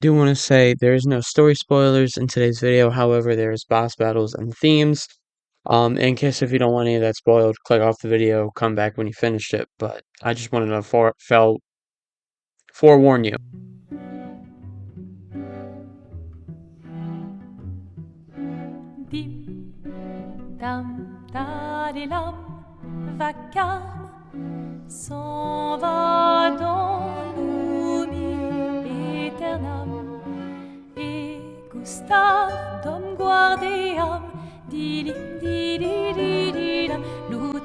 do want to say there's no story spoilers in today's video. However, there's boss battles and themes. In case if you don't want any of that spoiled, click off the video, come back when you finished it. But I just wanted to forewarn you. Dim, dam, dadilam, vacarme s'en va dans l'oubli éternel. Et Gustave dom guardiam, dilim, dididididam.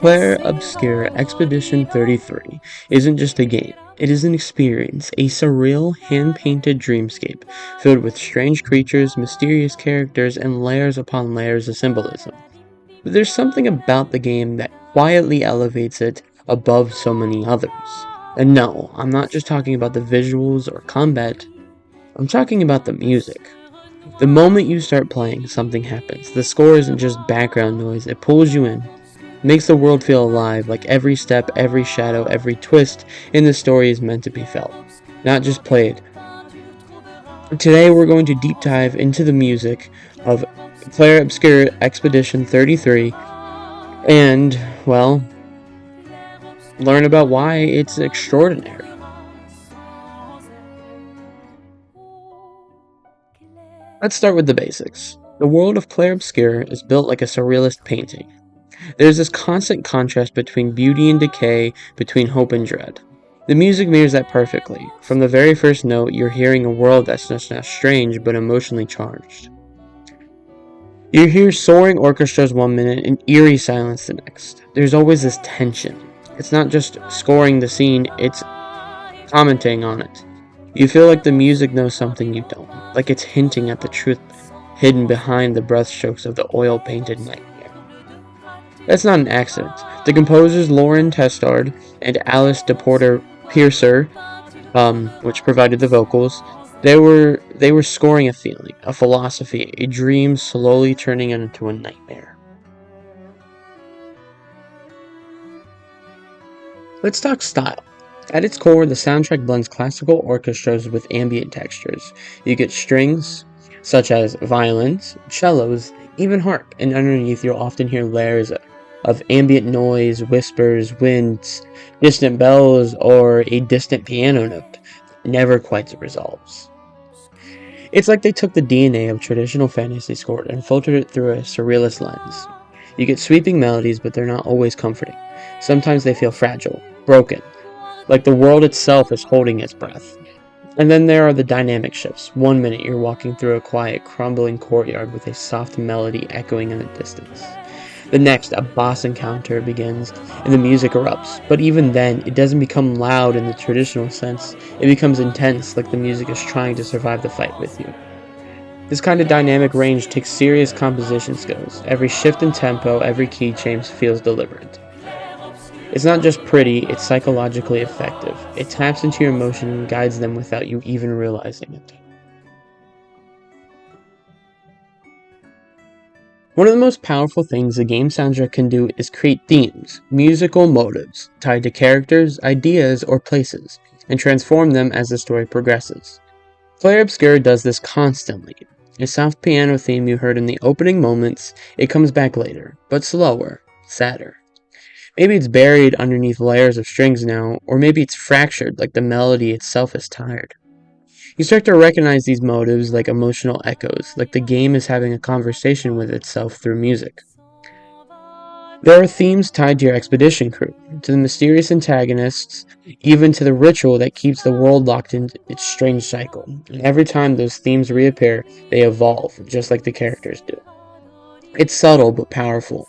Claire Obscure Expedition 33 isn't just a game, it is an experience, a surreal, hand-painted dreamscape filled with strange creatures, mysterious characters, and layers upon layers of symbolism. But there's something about the game that quietly elevates it above so many others. And no, I'm not just talking about the visuals or combat, I'm talking about the music. The moment you start playing, something happens. The score isn't just background noise, it pulls you in. Makes the world feel alive, like every step, every shadow, every twist in the story is meant to be felt, not just played. Today we're going to deep dive into the music of Claire Obscure Expedition 33 and, well, learn about why it's extraordinary. Let's start with the basics. The world of Claire Obscure is built like a surrealist painting. There's this constant contrast between beauty and decay, between hope and dread. The music mirrors that perfectly. From the very first note, you're hearing a world that's just not strange, but emotionally charged. You hear soaring orchestras 1 minute and eerie silence the next. There's always this tension. It's not just scoring the scene, it's commenting on it. You feel like the music knows something you don't, like it's hinting at the truth hidden behind the brushstrokes of the oil-painted nightmare. That's not an accident. The composers Lauren Testard and Alice DePorter Piercer, which provided the vocals, they were scoring a feeling, a philosophy, a dream slowly turning into a nightmare. Let's talk style. At its core, the soundtrack blends classical orchestras with ambient textures. You get strings, such as violins, cellos, even harp, and underneath you'll often hear layers of ambient noise, whispers, winds, distant bells, or a distant piano note that never quite resolves. It's like they took the DNA of traditional fantasy score and filtered it through a surrealist lens. You get sweeping melodies, but they're not always comforting. Sometimes they feel fragile, broken, like the world itself is holding its breath. And then there are the dynamic shifts. 1 minute you're walking through a quiet, crumbling courtyard with a soft melody echoing in the distance. The next, a boss encounter begins, and the music erupts. But even then, it doesn't become loud in the traditional sense. It becomes intense, like the music is trying to survive the fight with you. This kind of dynamic range takes serious composition skills. Every shift in tempo, every key change feels deliberate. It's not just pretty, it's psychologically effective. It taps into your emotion and guides them without you even realizing it. One of the most powerful things a game soundtrack can do is create themes, musical motives, tied to characters, ideas, or places, and transform them as the story progresses. Claire Obscure does this constantly. A soft piano theme you heard in the opening moments, it comes back later, but slower, sadder. Maybe it's buried underneath layers of strings now, or maybe it's fractured like the melody itself is tired. You start to recognize these motives like emotional echoes, like the game is having a conversation with itself through music. There are themes tied to your expedition crew, to the mysterious antagonists, even to the ritual that keeps the world locked in its strange cycle. And every time those themes reappear, they evolve, just like the characters do. It's subtle but powerful.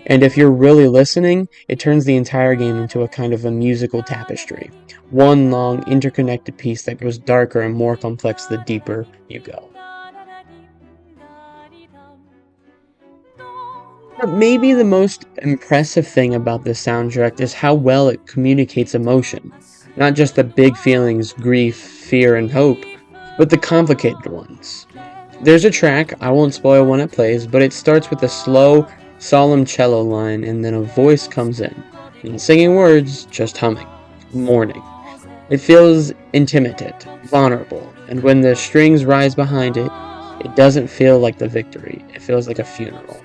And if you're really listening, it turns the entire game into a kind of a musical tapestry. One long, interconnected piece that grows darker and more complex the deeper you go. But maybe the most impressive thing about this soundtrack is how well it communicates emotion. Not just the big feelings, grief, fear, and hope, but the complicated ones. There's a track, I won't spoil when it plays, but it starts with a slow, solemn cello line, and then a voice comes in. Not singing words, just humming. Mourning. It feels intimate, vulnerable, and when the strings rise behind it, it doesn't feel like the victory. It feels like a funeral.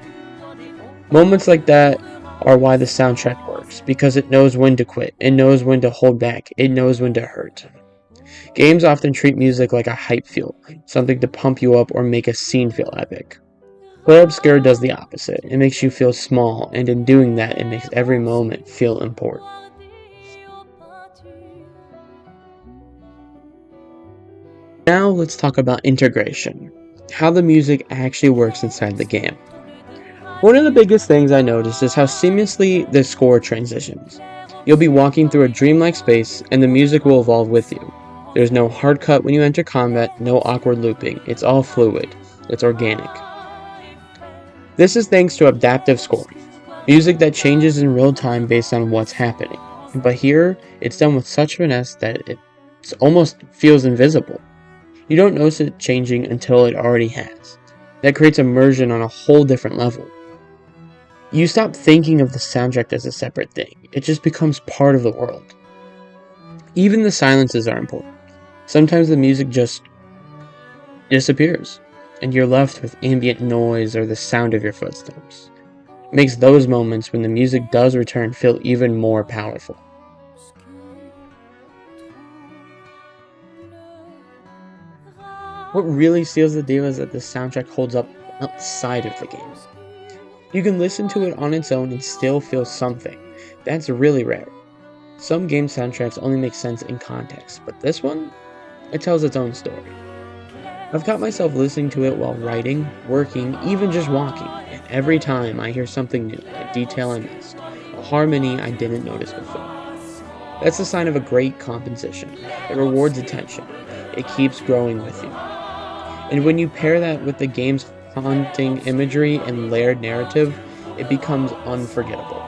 Moments like that are why the soundtrack works, because it knows when to quit, it knows when to hold back, it knows when to hurt. Games often treat music like a hype fuel, something to pump you up or make a scene feel epic. Claire Obscura does the opposite. It makes you feel small, and in doing that, it makes every moment feel important. Now let's talk about integration, how the music actually works inside the game. One of the biggest things I noticed is how seamlessly the score transitions. You'll be walking through a dreamlike space, and the music will evolve with you. There's no hard cut when you enter combat, no awkward looping. It's all fluid. It's organic. This is thanks to adaptive scoring, music that changes in real time based on what's happening. But here, it's done with such finesse that it almost feels invisible. You don't notice it changing until it already has. That creates immersion on a whole different level. You stop thinking of the soundtrack as a separate thing, it just becomes part of the world. Even the silences are important. Sometimes the music just disappears, and you're left with ambient noise or the sound of your footsteps. It makes those moments when the music does return feel even more powerful. What really seals the deal is that the soundtrack holds up outside of the game. You can listen to it on its own and still feel something. That's really rare. Some game soundtracks only make sense in context, but this one, it tells its own story. I've caught myself listening to it while writing, working, even just walking, and every time I hear something new, a detail I missed, a harmony I didn't notice before. That's a sign of a great composition. It rewards attention. It keeps growing with you. And when you pair that with the game's haunting imagery and layered narrative, it becomes unforgettable.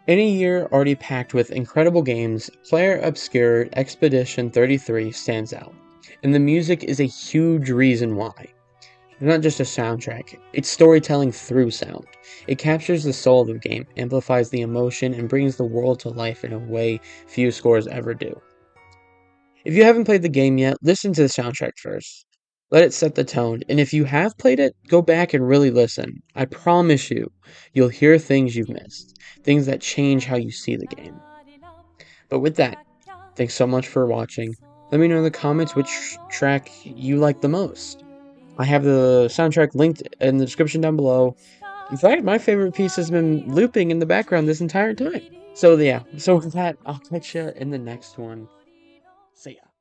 In a year already packed with incredible games, Player Obscure Expedition 33 stands out. And the music is a huge reason why. It's not just a soundtrack, it's storytelling through sound. It captures the soul of the game, amplifies the emotion, and brings the world to life in a way few scores ever do. If you haven't played the game yet, listen to the soundtrack first. Let it set the tone, and if you have played it, go back and really listen. I promise you, you'll hear things you've missed, things that change how you see the game. But with that, thanks so much for watching. Let me know in the comments which track you like the most. I have the soundtrack linked in the description down below. In fact, my favorite piece has been looping in the background this entire time. So yeah, so with that, I'll catch you in the next one. See ya.